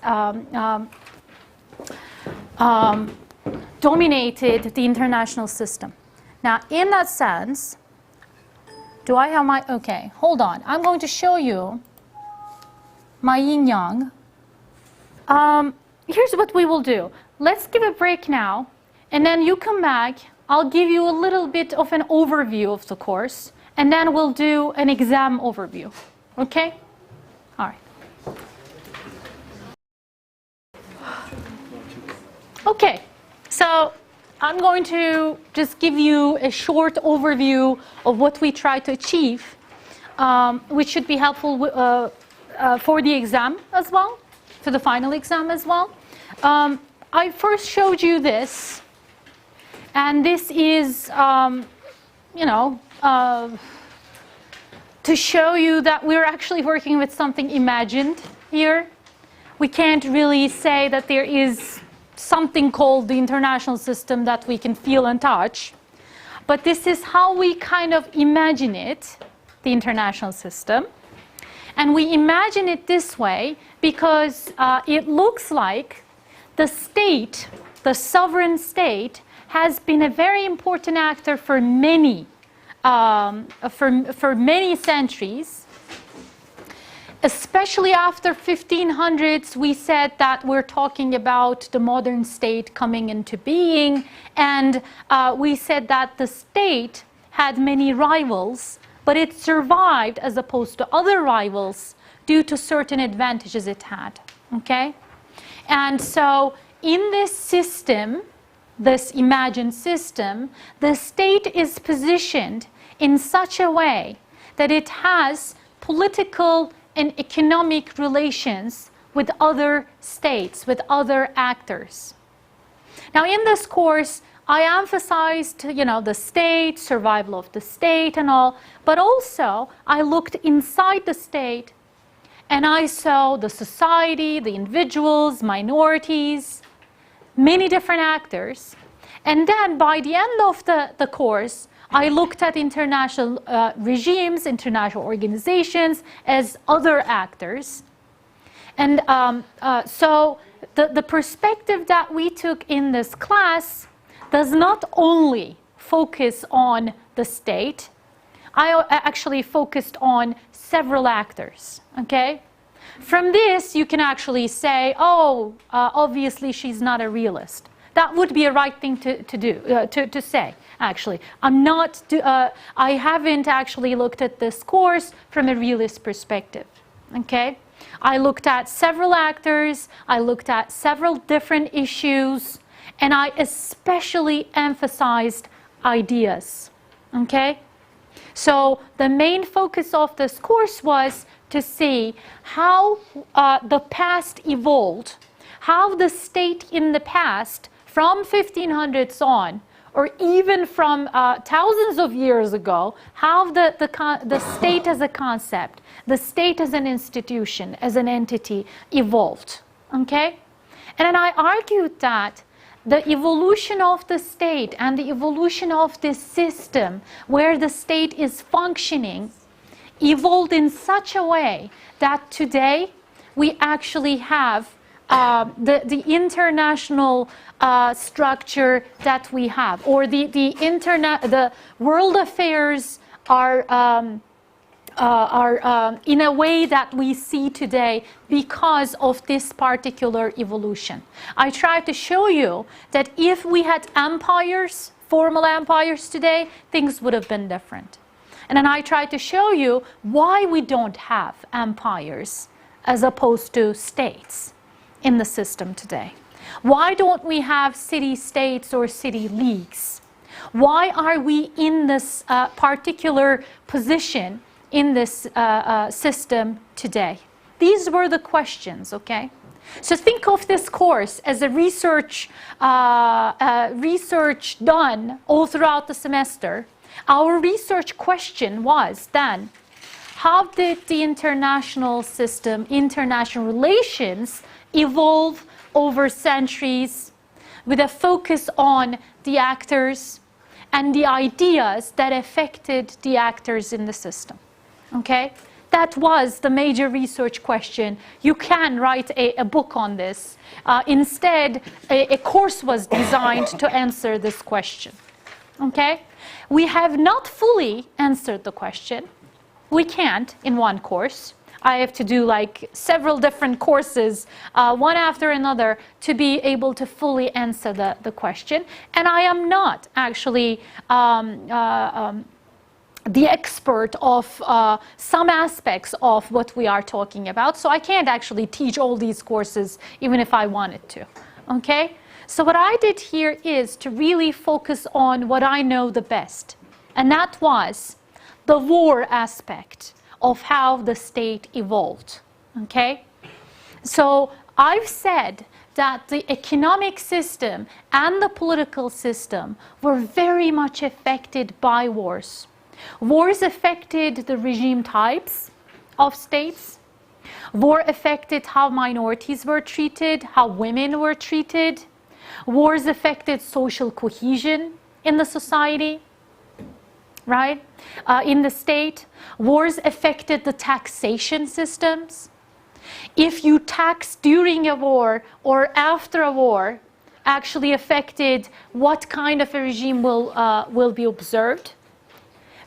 dominated the international system. Now, in that sense, do I have my, okay, hold on. I'm going to show you my yin-yang. Here's what we will do. Let's give a break now, and then you come back. I'll give you a little bit of an overview of the course, and then we'll do an exam overview. Okay? All right. Okay, so I'm going to just give you a short overview of what we try to achieve, which should be helpful for the exam as well, for the final exam as well. I first showed you this, and this is, you know, to show you that we're actually working with something imagined here. We can't really say that there is something called the international system that we can feel and touch. But this is how we kind of imagine it, the international system. And we imagine it this way because it looks like the state, the sovereign state, has been a very important actor for many centuries. Especially after 1500s, we said that we're talking about the modern state coming into being, and we said that the state had many rivals, but it survived as opposed to other rivals due to certain advantages it had. Okay? And so in this system, this imagined system, the state is positioned in such a way that it has political and economic relations with other states, with other actors. Now, in this course, I emphasized, you know, the state, survival of the state and all, but also I looked inside the state and I saw the society, the individuals, minorities, many different actors. And then by the end of the course, I looked at international regimes, international organizations as other actors. And so the perspective that we took in this class does not only focus on the state. I actually focused on several actors, okay? From this, you can actually say, oh, obviously she's not a realist. That would be a right thing to say, actually. I haven't actually looked at this course from a realist perspective, okay? I looked at several actors, I looked at several different issues, and I especially emphasized ideas, okay? So the main focus of this course was to see how the past evolved, how the state in the past from 1500s on, or even from thousands of years ago, how the state as a concept, the state as an institution, as an entity evolved, okay? And then I argued that the evolution of the state and the evolution of this system where the state is functioning evolved in such a way that today we actually have the international structure that we have, or the world affairs are in a way that we see today because of this particular evolution. I tried to show you that if we had empires, formal empires today, things would have been different. And then I tried to show you why we don't have empires as opposed to states in the system today. Why don't we have city-states or city leagues? Why are we in this particular position in this system today? These were the questions, okay? So think of this course as a research done all throughout the semester. Our research question was then, how did the international system, international relations evolve over centuries with a focus on the actors and the ideas that affected the actors in the system? Okay? That was the major research question. You can write a book on this. Instead, a course was designed to answer this question. Okay? We have not fully answered the question. We can't in one course. I have to do like several different courses, one after another, to be able to fully answer the question. And I am not actually the expert of some aspects of what we are talking about. So I can't actually teach all these courses even if I wanted to. Okay? So what I did here is to really focus on what I know the best. And that was the war aspect of how the state evolved. Okay? So I've said that the economic system and the political system were very much affected by wars. Wars affected the regime types of states. War affected how minorities were treated, how women were treated. Wars affected social cohesion in the society, right? In the state. Wars affected the taxation systems. If you tax during a war or after a war, actually affected what kind of a regime will be observed.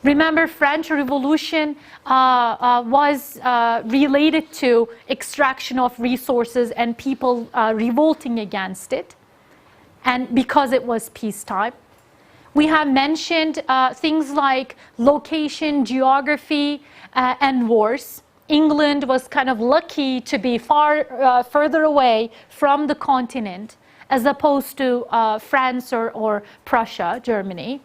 Remember, French Revolution was related to extraction of resources and people revolting against it, and because it was peacetime. We have mentioned things like location, geography, and wars. England was kind of lucky to be further away from the continent as opposed to France or Prussia, Germany,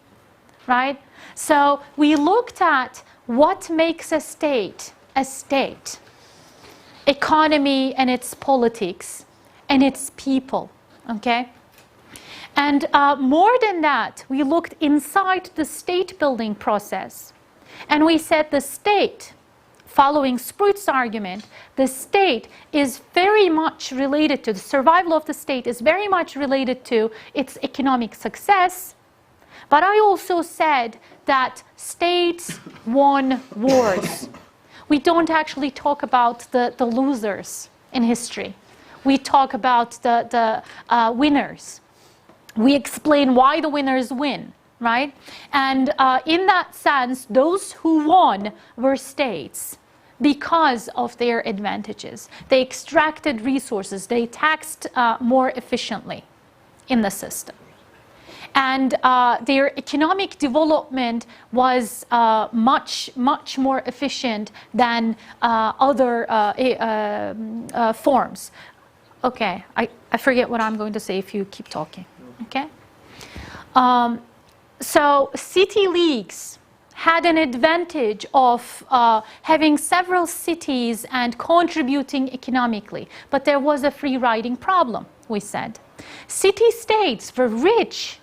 right? So we looked at what makes a state, economy and its politics and its people, okay? And more than that, we looked inside the state building process. And we said the state, following Sprout's argument, the state is very much related to, the survival of the state is very much related to its economic success. But I also said that states won wars. We don't actually talk about the losers in history. We talk about the winners. We explain why the winners win, right? And in that sense, those who won were states because of their advantages. They extracted resources. They taxed more efficiently in the system. And their economic development was much more efficient than other forms. Okay, I forget what I'm going to say if you keep talking. Okay? So city leagues had an advantage of having several cities and contributing economically. But there was a free riding problem, we said. City-states were rich.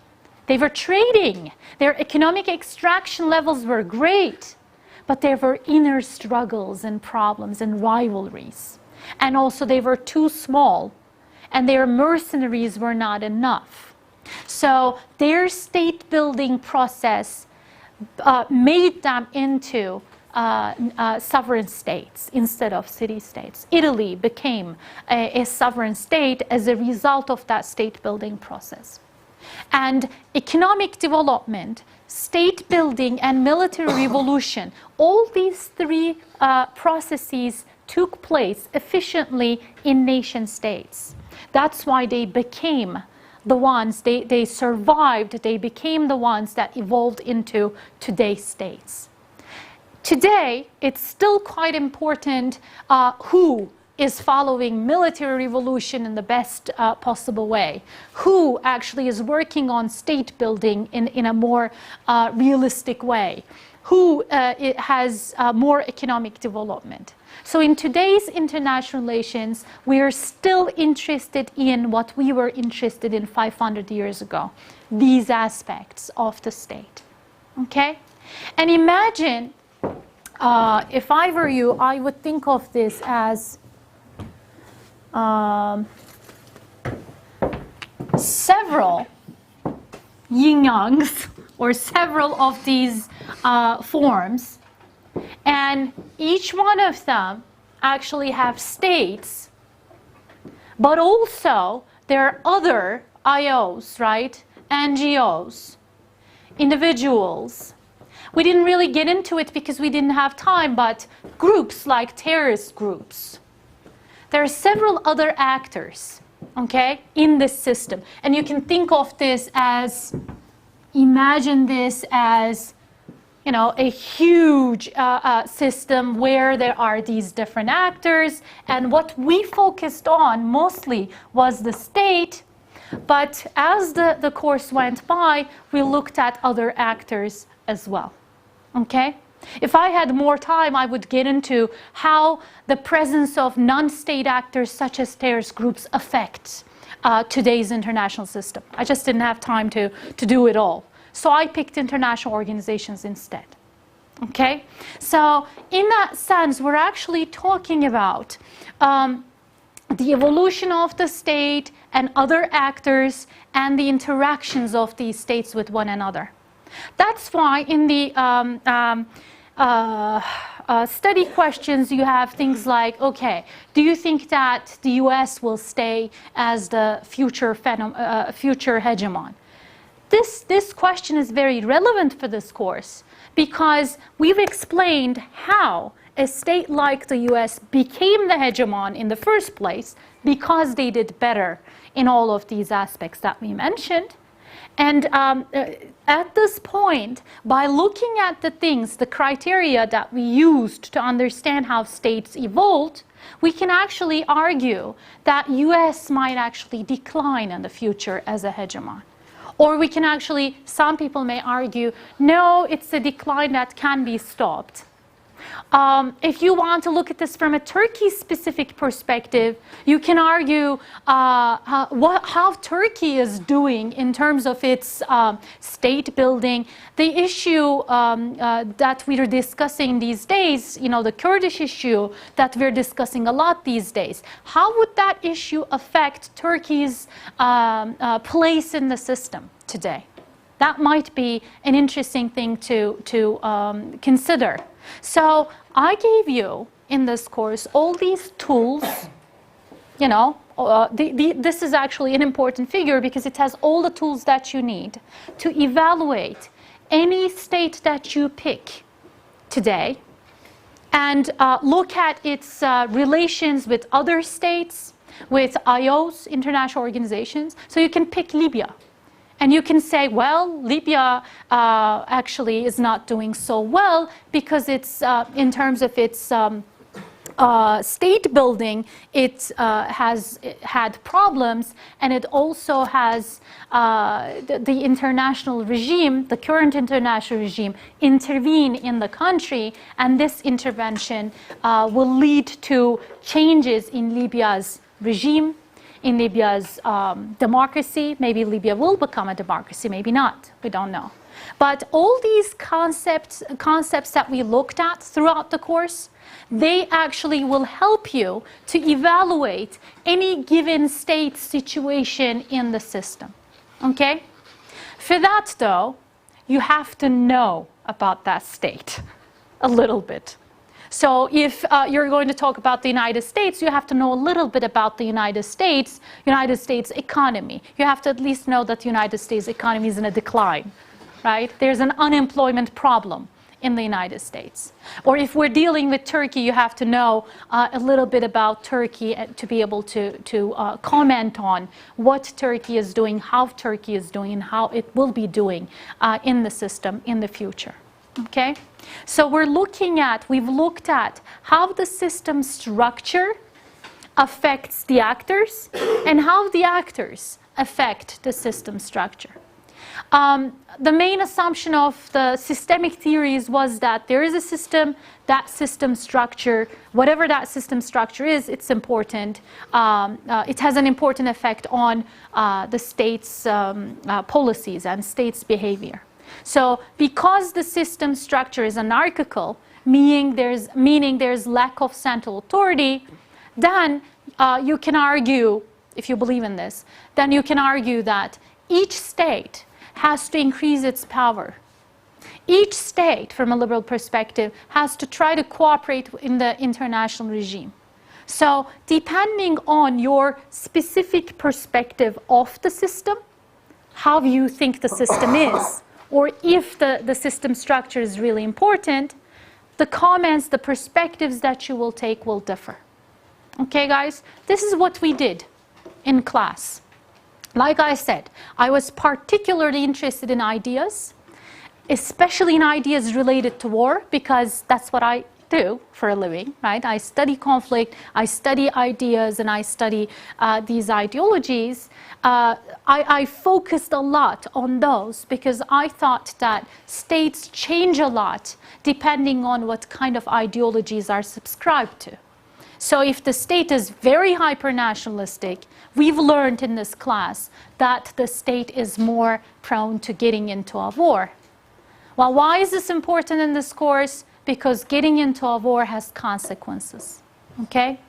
They were trading. Their economic extraction levels were great. But there were inner struggles and problems and rivalries. And also they were too small. And their mercenaries were not enough. So their state building process made them into sovereign states instead of city-states. Italy became a sovereign state as a result of that state-building process. And economic development, state building, and military revolution, all these three processes took place efficiently in nation states. That's why they became the ones, they survived, they became the ones that evolved into today's states. Today, it's still quite important who is following military revolution in the best possible way, who actually is working on state building in a more realistic way, who has more economic development. So in today's international relations, we are still interested in what we were interested in 500 years ago, these aspects of the state. Okay? And imagine, if I were you, I would think of this as several yin-yangs, or several of these forms, and each one of them actually have states, but also there are other IOs, right? NGOs, individuals. We didn't really get into it because we didn't have time, but groups like terrorist groups. There are several other actors, okay, in this system. And you can think of this as, imagine this as, you know, a huge system where there are these different actors. And what we focused on mostly was the state. But as the course went by, we looked at other actors as well. Okay? If I had more time, I would get into how the presence of non-state actors such as terrorist groups affects today's international system. I just didn't have time to do it all. So I picked international organizations instead. Okay? So in that sense, we're actually talking about the evolution of the state and other actors and the interactions of these states with one another. That's why in the study questions you have things like, okay, do you think that the US will stay as the future hegemon? This question is very relevant for this course because we've explained how a state like the US became the hegemon in the first place because they did better in all of these aspects that we mentioned. And at this point, by looking at the things, the criteria that we used to understand how states evolved, we can actually argue that US might actually decline in the future as a hegemon. Or we can actually, some people may argue, no, it's a decline that can be stopped. If you want to look at this from a Turkey-specific perspective, you can argue how Turkey is doing in terms of its state building. The issue that we are discussing these days, you know, the Kurdish issue that we're discussing a lot these days, how would that issue affect Turkey's place in the system today? That might be an interesting thing to consider. So I gave you in this course all these tools, you know, this is actually an important figure because it has all the tools that you need to evaluate any state that you pick today and look at its relations with other states, with IOs, international organizations. So you can pick Libya. And you can say, well, Libya actually is not doing so well because it's, in terms of its state building, it has had problems, and it also has the international regime, the current international regime, intervene in the country, and this intervention will lead to changes in Libya's regime, in Libya's democracy. Maybe Libya will become a democracy, maybe not, we don't know. But all these concepts that we looked at throughout the course, they actually will help you to evaluate any given state situation in the system, okay? For that though, you have to know about that state, a little bit. So if you're going to talk about the United States, you have to know a little bit about the United States economy. You have to at least know that the United States economy is in a decline, right? There's an unemployment problem in the United States. Or if we're dealing with Turkey, you have to know a little bit about Turkey to be able to comment on what Turkey is doing, how Turkey is doing, and how it will be doing in the system in the future. Okay? So we've looked at how the system structure affects the actors and how the actors affect the system structure. The main assumption of the systemic theories was that there is a system, that system structure, whatever that system structure is, it's important. It has an important effect on the state's policies and state's behavior. So because the system structure is anarchical, meaning there's lack of central authority, then you can argue, if you believe in this, then you can argue that each state has to increase its power. Each state, from a liberal perspective, has to try to cooperate in the international regime. So depending on your specific perspective of the system, how you think the system is, or if the system structure is really important, the comments, the perspectives that you will take will differ. Okay, guys? This is what we did in class. Like I said, I was particularly interested in ideas, especially in ideas related to war, because that's what I do for a living, right? I study conflict, I study ideas, and I study these ideologies. I focused a lot on those because I thought that states change a lot depending on what kind of ideologies are subscribed to. So if the state is very hyper-nationalistic, we've learned in this class that the state is more prone to getting into a war. Well, why is this important in this course? Because getting into a war has consequences, okay?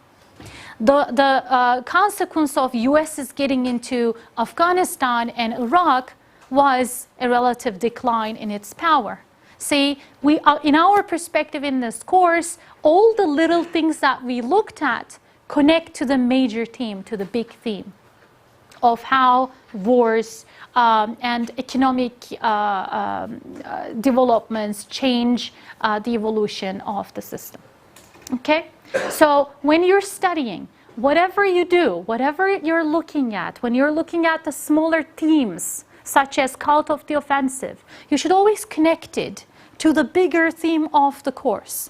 The consequence of U.S. getting into Afghanistan and Iraq was a relative decline in its power. See, in our perspective in this course, all the little things that we looked at connect to the major theme, to the big theme of how wars and economic developments change the evolution of the system. Okay? So when you're studying, whatever you do, whatever you're looking at, when you're looking at the smaller themes, such as cult of the offensive, you should always connect it to the bigger theme of the course.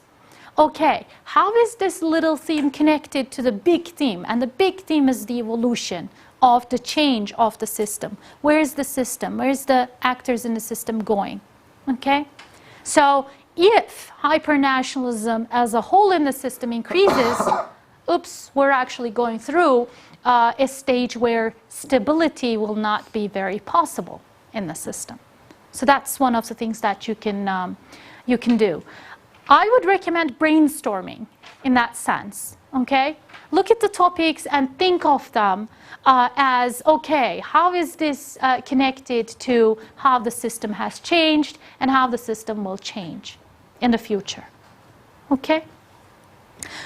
Okay, how is this little theme connected to the big theme? And the big theme is the evolution of the change of the system. Where is the system? Where is the actors in the system going? Okay? So if hypernationalism as a whole in the system increases, oops, we're actually going through a stage where stability will not be very possible in the system. So that's one of the things that you can do. I would recommend brainstorming in that sense, okay? Look at the topics and think of them as, okay, how is this connected to how the system has changed and how the system will change in the future, okay?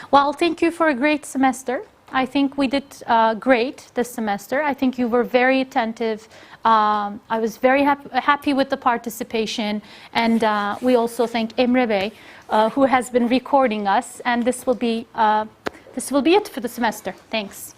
Well, thank you for a great semester. I think we did great this semester. I think you were very attentive. I was very happy with the participation, and we also thank Emre Bey, who has been recording us, and this will be it for the semester. Thanks.